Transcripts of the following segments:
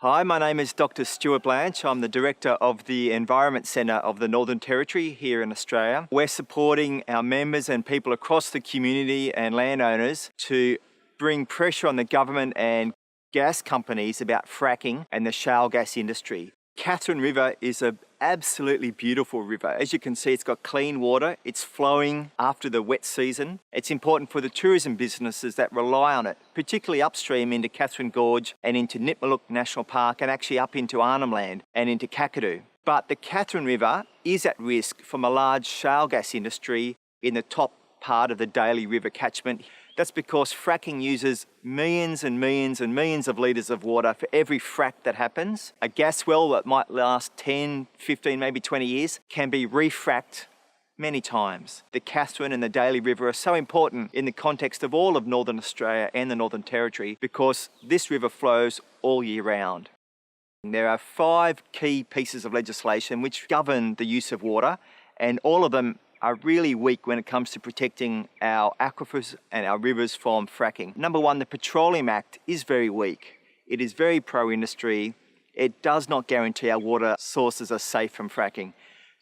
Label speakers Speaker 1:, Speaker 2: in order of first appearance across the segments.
Speaker 1: Hi, my name is Dr. Stuart Blanch. I'm the Director of the Environment Centre of the Northern Territory here in Australia. We're supporting our members and people across the community and landowners to bring pressure on the government and gas companies about fracking and the shale gas industry. Katherine River is an absolutely beautiful river. As you can see, it's got clean water. It's flowing after the wet season. It's important for the tourism businesses that rely on it, particularly upstream into Katherine Gorge and into Nipmuc National Park and actually up into Arnhem Land and into Kakadu. But the Katherine River is at risk from a large shale gas industry in the top part of the Daly River catchment. That's because fracking uses millions and millions and millions of litres of water for every frack that happens. A gas well that might last 10, 15, maybe 20 years can be refracked many times. The Katherine and the Daly River are so important in the context of all of Northern Australia and the Northern Territory because this river flows all year round. There are 5 key pieces of legislation which govern the use of water, and all of them are really weak when it comes to protecting our aquifers and our rivers from fracking. Number 1, the Petroleum Act is very weak. It is very pro-industry. It does not guarantee our water sources are safe from fracking.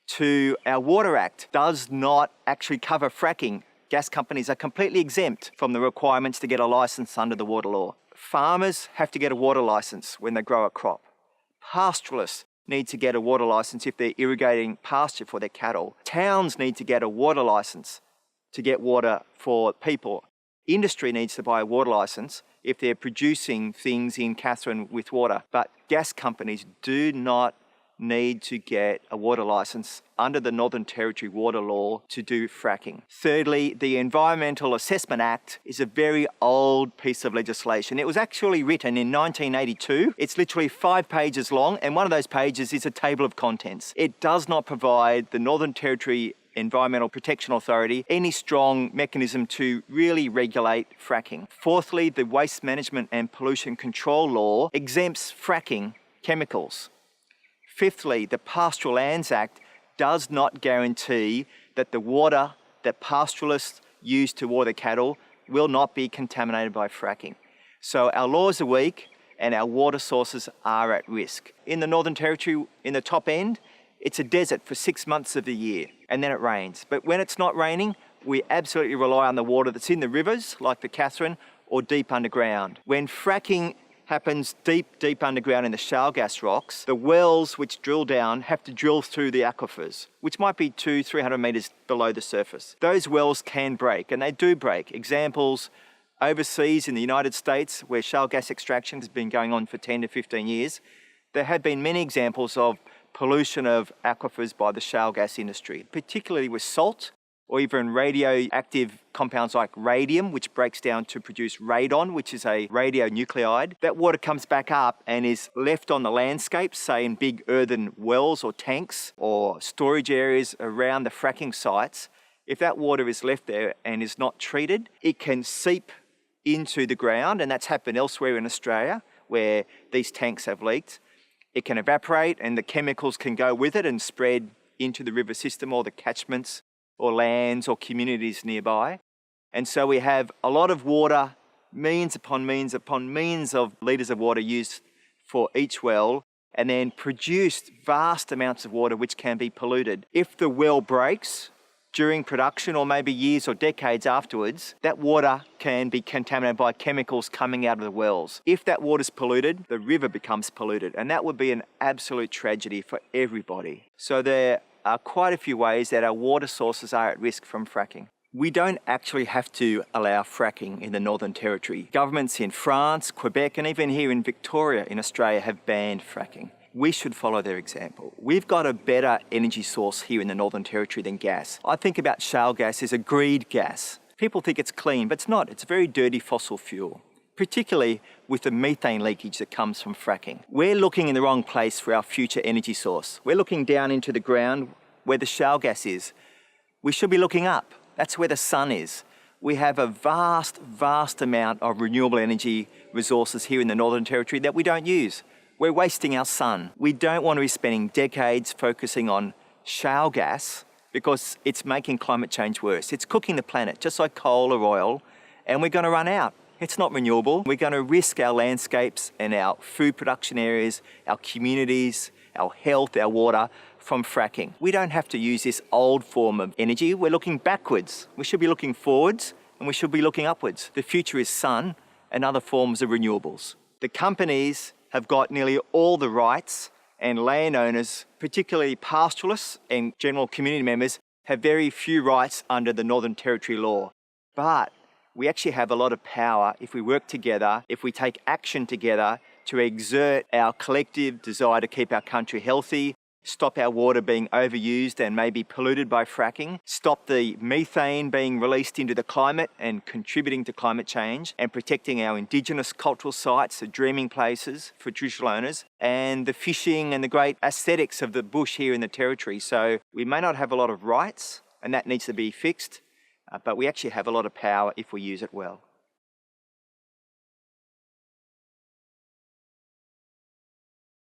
Speaker 1: 2, our Water Act does not actually cover fracking. Gas companies are completely exempt from the requirements to get a licence under the water law. Farmers have to get a water licence when they grow a crop. Pastoralists need to get a water licence if they're irrigating pasture for their cattle. Towns need to get a water licence to get water for people. Industry needs to buy a water licence if they're producing things in Katherine with water. But gas companies do not need to get a water licence under the Northern Territory water law to do fracking. Thirdly, the Environmental Assessment Act is a very old piece of legislation. It was actually written in 1982. It's literally 5 pages long, and one of those pages is a table of contents. It does not provide the Northern Territory Environmental Protection Authority any strong mechanism to really regulate fracking. Fourthly, the Waste Management and Pollution Control Law exempts fracking chemicals. Fifthly, the Pastoral Lands Act does not guarantee that the water that pastoralists use to water cattle will not be contaminated by fracking. So our laws are weak and our water sources are at risk. In the Northern Territory, in the top end, it's a desert for 6 months of the year and then it rains. But when it's not raining, we absolutely rely on the water that's in the rivers, like the Katherine, or deep underground. When fracking happens deep underground in the shale gas rocks, the wells which drill down have to drill through the aquifers, which might be 200-300 metres below the surface. Those wells can break, and they do break. Examples overseas in the United States, where shale gas extraction has been going on for 10 to 15 years, there have been many examples of pollution of aquifers by the shale gas industry, particularly with salt, or even radioactive compounds like radium, which breaks down to produce radon, which is a radionuclide. That water comes back up and is left on the landscape, say in big earthen wells or tanks or storage areas around the fracking sites. If that water is left there and is not treated, it can seep into the ground, and that's happened elsewhere in Australia where these tanks have leaked. It can evaporate and the chemicals can go with it and spread into the river system or the catchments or lands or communities nearby. And so we have a lot of water, millions upon millions of litres of water used for each well, and then produced vast amounts of water which can be polluted. If the well breaks during production or maybe years or decades afterwards, that water can be contaminated by chemicals coming out of the wells. If that water's polluted, the river becomes polluted, and that would be an absolute tragedy for everybody. So there are quite a few ways that our water sources are at risk from fracking. We don't actually have to allow fracking in the Northern Territory. Governments in France, Quebec, and even here in Victoria in Australia have banned fracking. We should follow their example. We've got a better energy source here in the Northern Territory than gas. I think about shale gas as a greed gas. People think it's clean, but it's not. It's a very dirty fossil fuel, particularly with the methane leakage that comes from fracking. We're looking in the wrong place for our future energy source. We're looking down into the ground where the shale gas is. We should be looking up. That's where the sun is. We have a vast amount of renewable energy resources here in the Northern Territory that we don't use. We're wasting our sun. We don't want to be spending decades focusing on shale gas because it's making climate change worse. It's cooking the planet, just like coal or oil, and we're going to run out. It's not renewable. We're going to risk our landscapes and our food production areas, our communities, our health, our water from fracking. We don't have to use this old form of energy. We're looking backwards. We should be looking forwards and we should be looking upwards. The future is sun and other forms of renewables. The companies have got nearly all the rights, and landowners, particularly pastoralists and general community members, have very few rights under the Northern Territory law. But we actually have a lot of power if we work together, if we take action together to exert our collective desire to keep our country healthy, stop our water being overused and maybe polluted by fracking, stop the methane being released into the climate and contributing to climate change, and protecting our Indigenous cultural sites, the dreaming places for traditional owners, and the fishing and the great aesthetics of the bush here in the Territory. So we may not have a lot of rights, and that needs to be fixed, but we actually have a lot of power if we use it well.